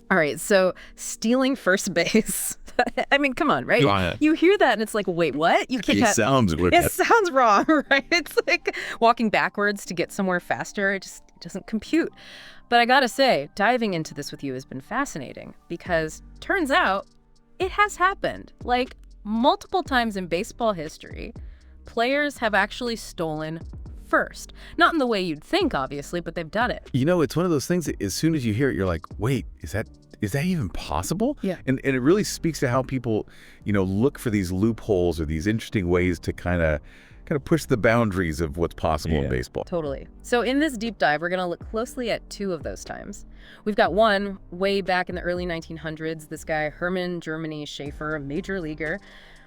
All right, so stealing first base. I mean, come on, right? Go ahead. You hear that and it's like, wait, what? You can't. It sounds weird. It sounds wrong, right? It's like walking backwards to get somewhere faster. It doesn't compute. But I gotta say, diving into this with you has been fascinating because turns out it has happened. Like multiple times in baseball history, players have actually stolen first. Not in the way you'd think, obviously, but they've done it. You know, it's one of those things that as soon as you hear it, you're like, wait, is that even possible? Yeah. And it really speaks to how people, look for these loopholes or these interesting ways to kind of push the boundaries of what's possible in baseball. Totally. So in this deep dive, we're going to look closely at two of those times. We've got one way back in the early 1900s, this guy, Herman Germany Schaefer, a major leaguer,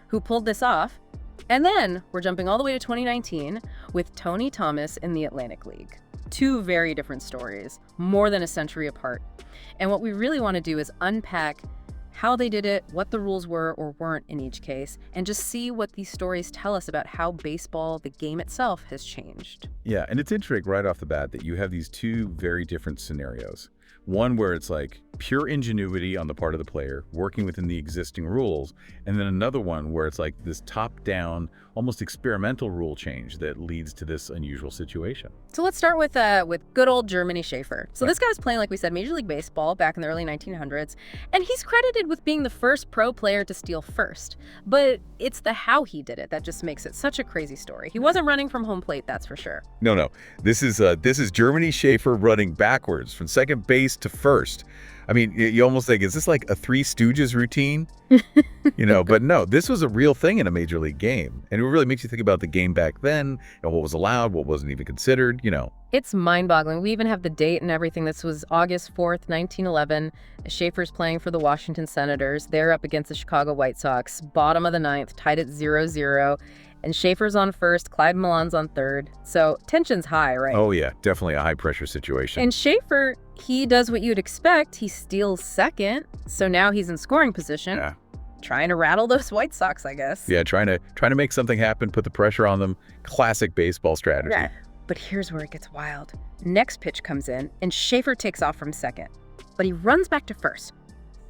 who pulled this off. And then we're jumping all the way to 2019 with Tony Thomas in the Atlantic League. Two very different stories, more than a century apart. And what we really want to do is unpack how they did it, what the rules were or weren't in each case, and just see what these stories tell us about how baseball, the game itself, has changed. Yeah, and it's interesting right off the bat that you have these two very different scenarios. One where it's like pure ingenuity on the part of the player, working within the existing rules, and then another one where it's like this top-down, almost experimental rule change that leads to this unusual situation. So let's start with good old Germany Schaefer. So this guy was playing, like we said, Major League Baseball back in the early 1900s, and he's credited with being the first pro player to steal first. But it's the how he did it that just makes it such a crazy story. He wasn't running from home plate, that's for sure. No. This is Germany Schaefer running backwards from second base to first. I mean, you almost think, is this like a Three Stooges routine? But no, this was a real thing in a major league game. And it really makes you think about the game back then, and what was allowed, what wasn't even considered, It's mind-boggling. We even have the date and everything. This was August 4th, 1911. Schaefer's playing for the Washington Senators. They're up against the Chicago White Sox. Bottom of the ninth, tied at 0-0. And Schaefer's on first, Clyde Milan's on third. So tension's high, right? Oh, yeah, definitely a high-pressure situation. And Schaefer, he does what you'd expect. He steals second, so now he's in scoring position. Yeah. Trying to rattle those White Sox, I guess. Yeah, trying to make something happen, put the pressure on them. Classic baseball strategy. Yeah. But here's where it gets wild. Next pitch comes in, and Schaefer takes off from second. But he runs back to first.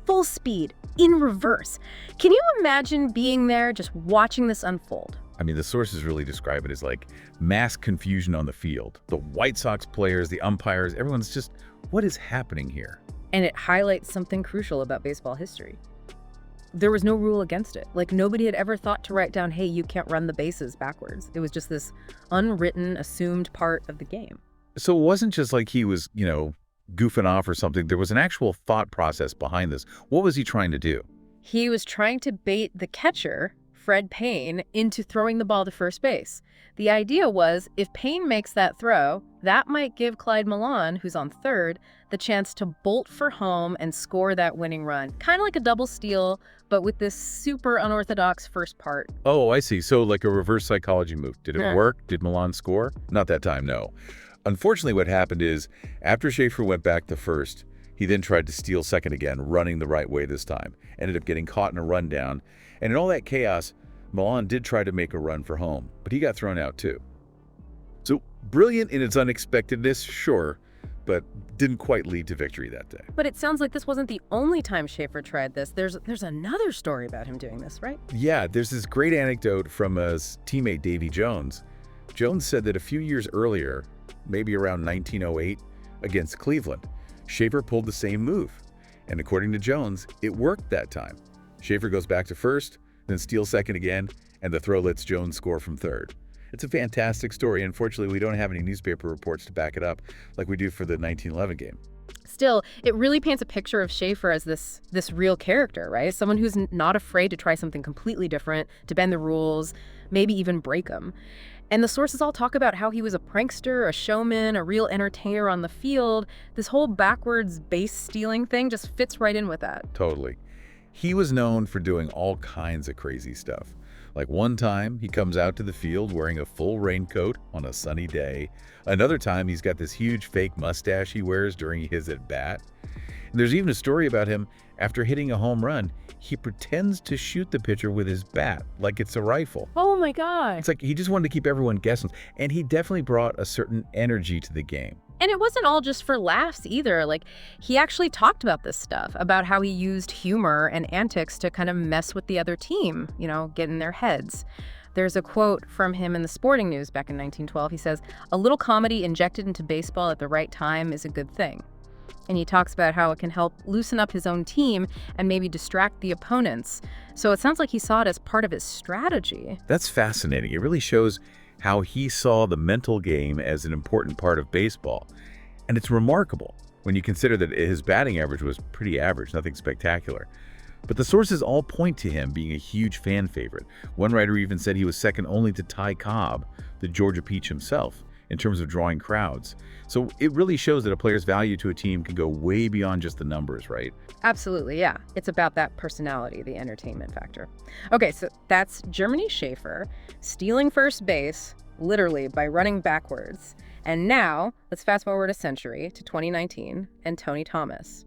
Full speed, in reverse. Can you imagine being there just watching this unfold? I mean, the sources really describe it as like mass confusion on the field. The White Sox players, the umpires, everyone's just, what is happening here? And it highlights something crucial about baseball history. There was no rule against it. Like nobody had ever thought to write down, hey, you can't run the bases backwards. It was just this unwritten, assumed part of the game. So it wasn't just like he was, goofing off or something. There was an actual thought process behind this. What was he trying to do? He was trying to bait the catcher, Fred Payne, into throwing the ball to first base. The idea was if Payne makes that throw, that might give Clyde Milan, who's on third, the chance to bolt for home and score that winning run. Kind of like a double steal, but with this super unorthodox first part. Oh, I see. So like a reverse psychology move. Did it work? Did Milan score? Not that time, no. Unfortunately, what happened is after Schaefer went back to first, he then tried to steal second again, running the right way this time. Ended up getting caught in a rundown. And in all that chaos, Milan did try to make a run for home, but he got thrown out too. So brilliant in its unexpectedness, sure, but didn't quite lead to victory that day. But it sounds like this wasn't the only time Schaefer tried this. There's another story about him doing this, right? Yeah, there's this great anecdote from his teammate Davy Jones. Jones said that a few years earlier, maybe around 1908, against Cleveland, Schaefer pulled the same move. And according to Jones, it worked that time. Schaefer goes back to first, then steals second again, and the throw lets Jones score from third. It's a fantastic story. Unfortunately, we don't have any newspaper reports to back it up like we do for the 1911 game. Still, it really paints a picture of Schaefer as this real character, right? Someone who's not afraid to try something completely different, to bend the rules, maybe even break them. And the sources all talk about how he was a prankster, a showman, a real entertainer on the field. This whole backwards base stealing thing just fits right in with that. Totally. He was known for doing all kinds of crazy stuff. Like one time, he comes out to the field wearing a full raincoat on a sunny day. Another time, he's got this huge fake mustache he wears during his at-bat. And there's even a story about him, after hitting a home run, he pretends to shoot the pitcher with his bat like it's a rifle. Oh my God. It's like he just wanted to keep everyone guessing. And he definitely brought a certain energy to the game. And it wasn't all just for laughs either. Like, he actually talked about this stuff, about how he used humor and antics to kind of mess with the other team, get in their heads. There's a quote from him in the Sporting News back in 1912. He says, "A little comedy injected into baseball at the right time is a good thing." And he talks about how it can help loosen up his own team and maybe distract the opponents. So it sounds like he saw it as part of his strategy. That's fascinating. It really shows how he saw the mental game as an important part of baseball. And it's remarkable when you consider that his batting average was pretty average, nothing spectacular. But the sources all point to him being a huge fan favorite. One writer even said he was second only to Ty Cobb, the Georgia Peach himself, in terms of drawing crowds. So it really shows that a player's value to a team can go way beyond just the numbers, right? Absolutely, yeah. It's about that personality, the entertainment factor. Okay, so that's Germany Schaefer stealing first base, literally by running backwards. And now, let's fast forward a century to 2019 and Tony Thomas.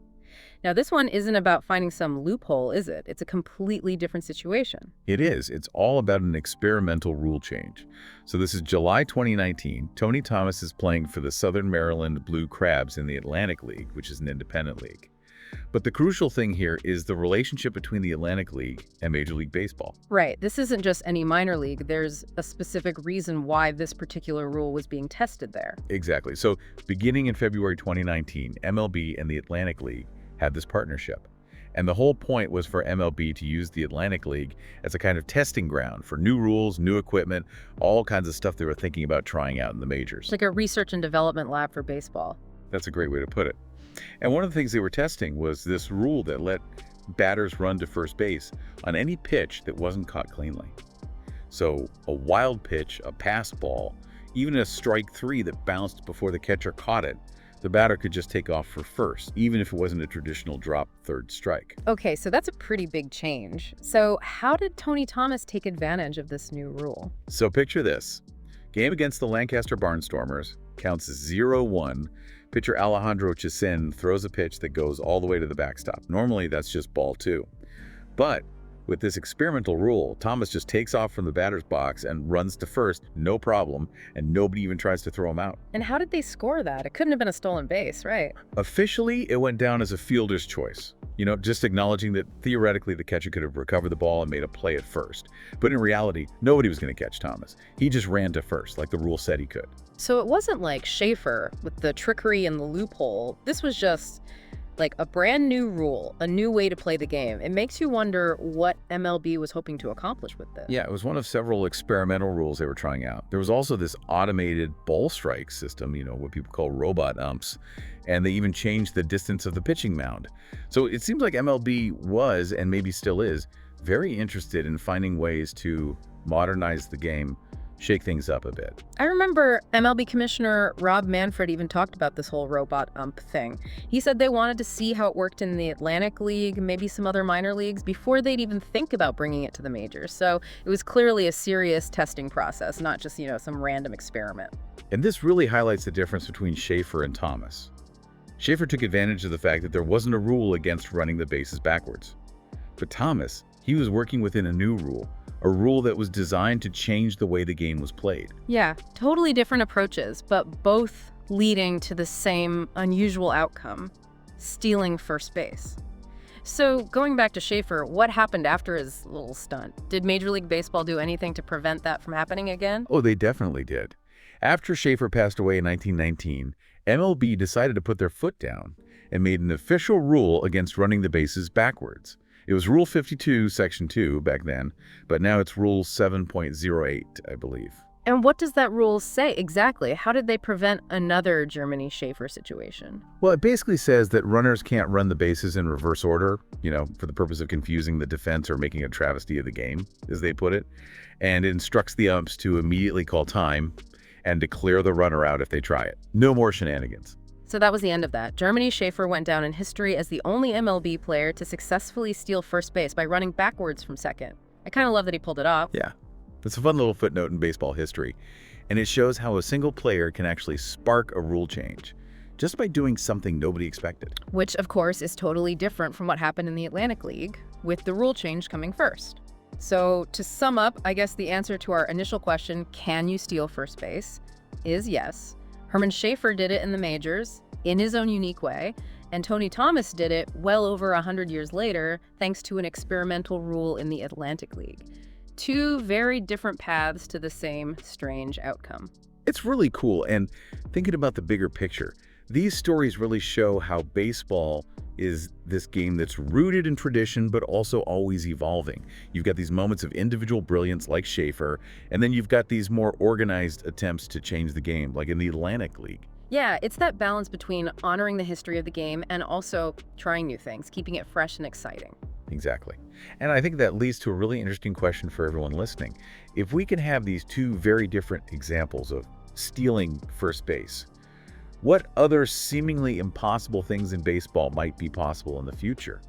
Now, this one isn't about finding some loophole, is it? It's a completely different situation. It is. It's all about an experimental rule change. So this is July 2019. Tony Thomas is playing for the Southern Maryland Blue Crabs in the Atlantic League, which is an independent league. But the crucial thing here is the relationship between the Atlantic League and Major League Baseball. Right. This isn't just any minor league. There's a specific reason why this particular rule was being tested there. Exactly. So beginning in February 2019, MLB and the Atlantic League had this partnership. And the whole point was for MLB to use the Atlantic League as a kind of testing ground for new rules, new equipment, all kinds of stuff they were thinking about trying out in the majors. It's like a research and development lab for baseball. That's a great way to put it. And one of the things they were testing was this rule that let batters run to first base on any pitch that wasn't caught cleanly. So a wild pitch, a pass ball, even a strike three that bounced before the catcher caught it, the batter could just take off for first, even if it wasn't a traditional drop third strike. Okay, so that's a pretty big change. So how did Tony Thomas take advantage of this new rule? So picture this. Game against the Lancaster Barnstormers, counts 0-1. Pitcher Alejandro Chacin throws a pitch that goes all the way to the backstop. Normally, that's just ball two. But with this experimental rule, Thomas just takes off from the batter's box and runs to first, no problem, and nobody even tries to throw him out. And how did they score that? It couldn't have been a stolen base, right? Officially, it went down as a fielder's choice. Just acknowledging that theoretically the catcher could have recovered the ball and made a play at first. But in reality, nobody was going to catch Thomas. He just ran to first, like the rule said he could. So it wasn't like Schaefer with the trickery and the loophole. This was just like a brand new rule, a new way to play the game. It makes you wonder what MLB was hoping to accomplish with this. Yeah, it was one of several experimental rules they were trying out. There was also this automated ball strike system, what people call robot umps, and they even changed the distance of the pitching mound. So it seems like MLB was, and maybe still is, very interested in finding ways to modernize the game, shake things up a bit. I remember MLB Commissioner Rob Manfred even talked about this whole robot ump thing. He said they wanted to see how it worked in the Atlantic League, maybe some other minor leagues, before they'd even think about bringing it to the majors. So it was clearly a serious testing process, not just, some random experiment. And this really highlights the difference between Schaefer and Thomas. Schaefer took advantage of the fact that there wasn't a rule against running the bases backwards. But Thomas, he was working within a new rule, a rule that was designed to change the way the game was played. Yeah, totally different approaches, but both leading to the same unusual outcome, stealing first base. So going back to Schaefer, what happened after his little stunt? Did Major League Baseball do anything to prevent that from happening again? Oh, they definitely did. After Schaefer passed away in 1919, MLB decided to put their foot down and made an official rule against running the bases backwards. It was Rule 52, Section 2 back then, but now it's Rule 7.08, I believe. And what does that rule say exactly? How did they prevent another Germany Schaefer situation? Well, it basically says that runners can't run the bases in reverse order, for the purpose of confusing the defense or making a travesty of the game, as they put it. And it instructs the umps to immediately call time and to clear the runner out if they try it. No more shenanigans. So that was the end of that. Germany Schaefer went down in history as the only MLB player to successfully steal first base by running backwards from second. I kind of love that he pulled it off. Yeah, it's a fun little footnote in baseball history, and it shows how a single player can actually spark a rule change just by doing something nobody expected. Which, of course, is totally different from what happened in the Atlantic League, with the rule change coming first. So to sum up, I guess the answer to our initial question, can you steal first base, is yes. Herman Schaefer did it in the majors in his own unique way, and Tony Thomas did it well over 100 years later thanks to an experimental rule in the Atlantic League. Two very different paths to the same strange outcome. It's really cool, and thinking about the bigger picture, these stories really show how baseball is this game that's rooted in tradition but also always evolving. You've got these moments of individual brilliance like Schaefer, and then you've got these more organized attempts to change the game, like in the Atlantic League. Yeah, it's that balance between honoring the history of the game and also trying new things, keeping it fresh and exciting. Exactly. And I think that leads to a really interesting question for everyone listening. If we can have these two very different examples of stealing first base, what other seemingly impossible things in baseball might be possible in the future?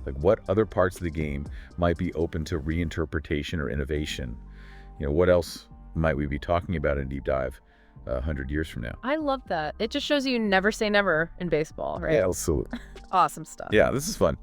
Like what other parts of the game might be open to reinterpretation or innovation? What else might we be talking about in Deep Dive 100 years from now? I love that. It just shows you never say never in baseball, right? Yeah, absolutely. Awesome stuff. Yeah, this is fun.